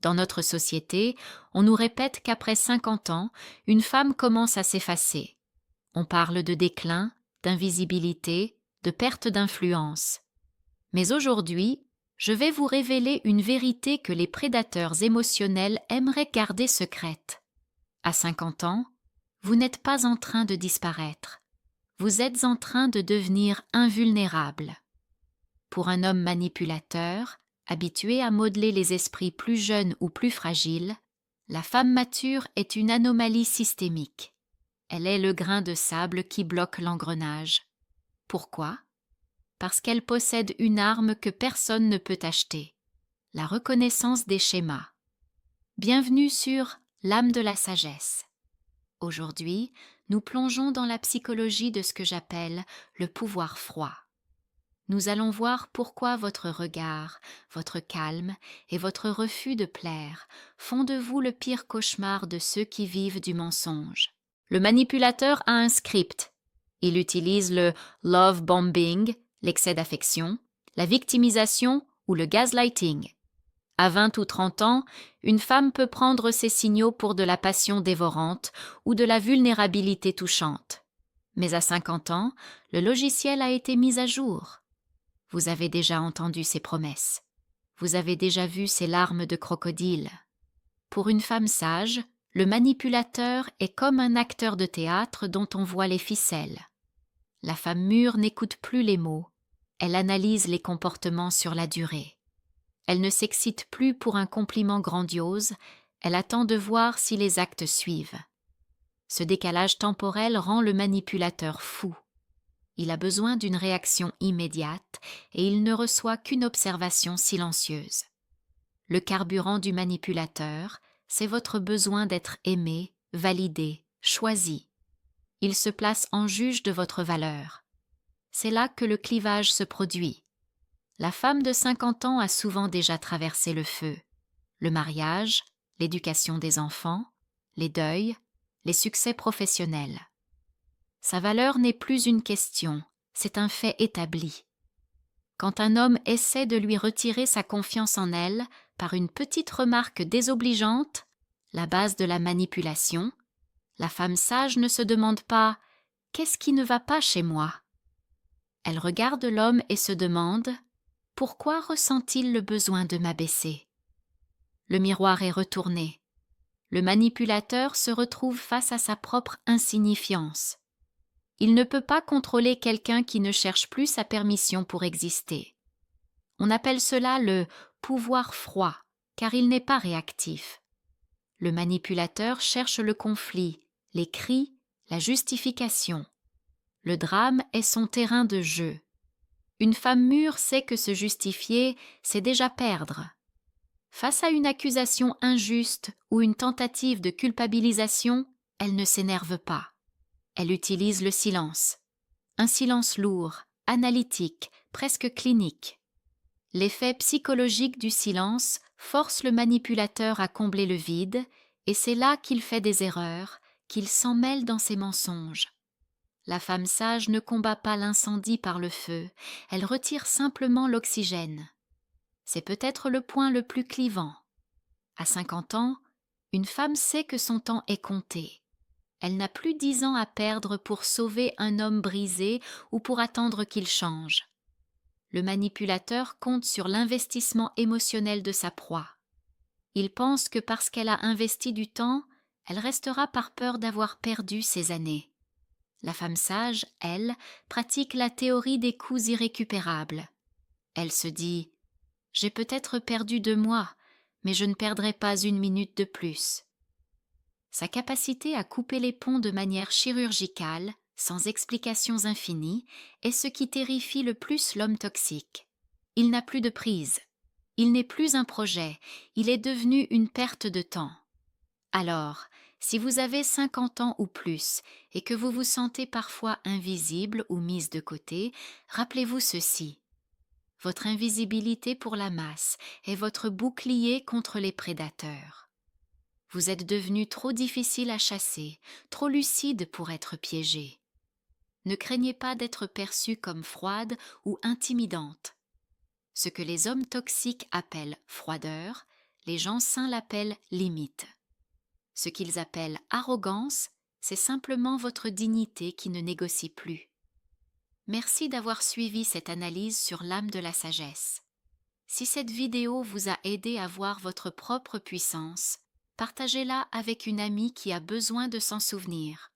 Dans notre société, on nous répète qu'après 50 ans, une femme commence à s'effacer. On parle de déclin, d'invisibilité, de perte d'influence. Mais aujourd'hui, je vais vous révéler une vérité que les prédateurs émotionnels aimeraient garder secrète. À 50 ans, vous n'êtes pas en train de disparaître. Vous êtes en train de devenir invulnérable. Pour un homme manipulateur, habitué à modeler les esprits plus jeunes ou plus fragiles, la femme mature est une anomalie systémique. Elle est le grain de sable qui bloque l'engrenage. Pourquoi? Parce qu'elle possède une arme que personne ne peut acheter, la reconnaissance des schémas. Bienvenue sur l'âme de la sagesse. Aujourd'hui, nous plongeons dans la psychologie de ce que j'appelle le pouvoir froid. Nous allons voir pourquoi votre regard, votre calme et votre refus de plaire font de vous le pire cauchemar de ceux qui vivent du mensonge. Le manipulateur a un script. Il utilise le love bombing, l'excès d'affection, la victimisation ou le gaslighting. À 20 ou 30 ans, une femme peut prendre ces signaux pour de la passion dévorante ou de la vulnérabilité touchante. Mais à 50 ans, le logiciel a été mis à jour. Vous avez déjà entendu ces promesses. Vous avez déjà vu ces larmes de crocodile. Pour une femme sage, le manipulateur est comme un acteur de théâtre dont on voit les ficelles. La femme mûre n'écoute plus les mots. Elle analyse les comportements sur la durée. Elle ne s'excite plus pour un compliment grandiose, elle attend de voir si les actes suivent. Ce décalage temporel rend le manipulateur fou. Il a besoin d'une réaction immédiate et il ne reçoit qu'une observation silencieuse. Le carburant du manipulateur, c'est votre besoin d'être aimé, validé, choisi. Il se place en juge de votre valeur. C'est là que le clivage se produit. La femme de 50 ans a souvent déjà traversé le feu. Le mariage, l'éducation des enfants, les deuils, les succès professionnels. Sa valeur n'est plus une question, c'est un fait établi. Quand un homme essaie de lui retirer sa confiance en elle par une petite remarque désobligeante, la base de la manipulation, la femme sage ne se demande pas « Qu'est-ce qui ne va pas chez moi ?» Elle regarde l'homme et se demande « Pourquoi ressent-il le besoin de m'abaisser ?» Le miroir est retourné. Le manipulateur se retrouve face à sa propre insignifiance. Il ne peut pas contrôler quelqu'un qui ne cherche plus sa permission pour exister. On appelle cela le pouvoir froid, car il n'est pas réactif. Le manipulateur cherche le conflit, les cris, la justification. Le drame est son terrain de jeu. Une femme mûre sait que se justifier, c'est déjà perdre. Face à une accusation injuste ou une tentative de culpabilisation, elle ne s'énerve pas. Elle utilise le silence. Un silence lourd, analytique, presque clinique. L'effet psychologique du silence force le manipulateur à combler le vide, et c'est là qu'il fait des erreurs, qu'il s'en mêle dans ses mensonges. La femme sage ne combat pas l'incendie par le feu, elle retire simplement l'oxygène. C'est peut-être le point le plus clivant. À 50 ans, une femme sait que son temps est compté. Elle n'a plus 10 ans à perdre pour sauver un homme brisé ou pour attendre qu'il change. Le manipulateur compte sur l'investissement émotionnel de sa proie. Il pense que parce qu'elle a investi du temps, elle restera par peur d'avoir perdu ses années. La femme sage, elle, pratique la théorie des coûts irrécupérables. Elle se dit « J'ai peut-être perdu 2 mois, mais je ne perdrai pas 1 minute de plus. » Sa capacité à couper les ponts de manière chirurgicale, sans explications infinies, est ce qui terrifie le plus l'homme toxique. Il n'a plus de prise. Il n'est plus un projet, il est devenu une perte de temps. Alors, si vous avez 50 ans ou plus et que vous vous sentez parfois invisible ou mise de côté, rappelez-vous ceci. Votre invisibilité pour la masse est votre bouclier contre les prédateurs. Vous êtes devenu trop difficile à chasser, trop lucide pour être piégé. Ne craignez pas d'être perçue comme froide ou intimidante. Ce que les hommes toxiques appellent froideur, Les gens sains l'appellent limite. Ce qu'ils appellent arrogance, c'est simplement votre dignité qui ne négocie plus. Merci d'avoir suivi cette analyse sur l'âme de la sagesse. Si cette vidéo vous a aidé à voir votre propre puissance, partagez-la avec une amie qui a besoin de s'en souvenir.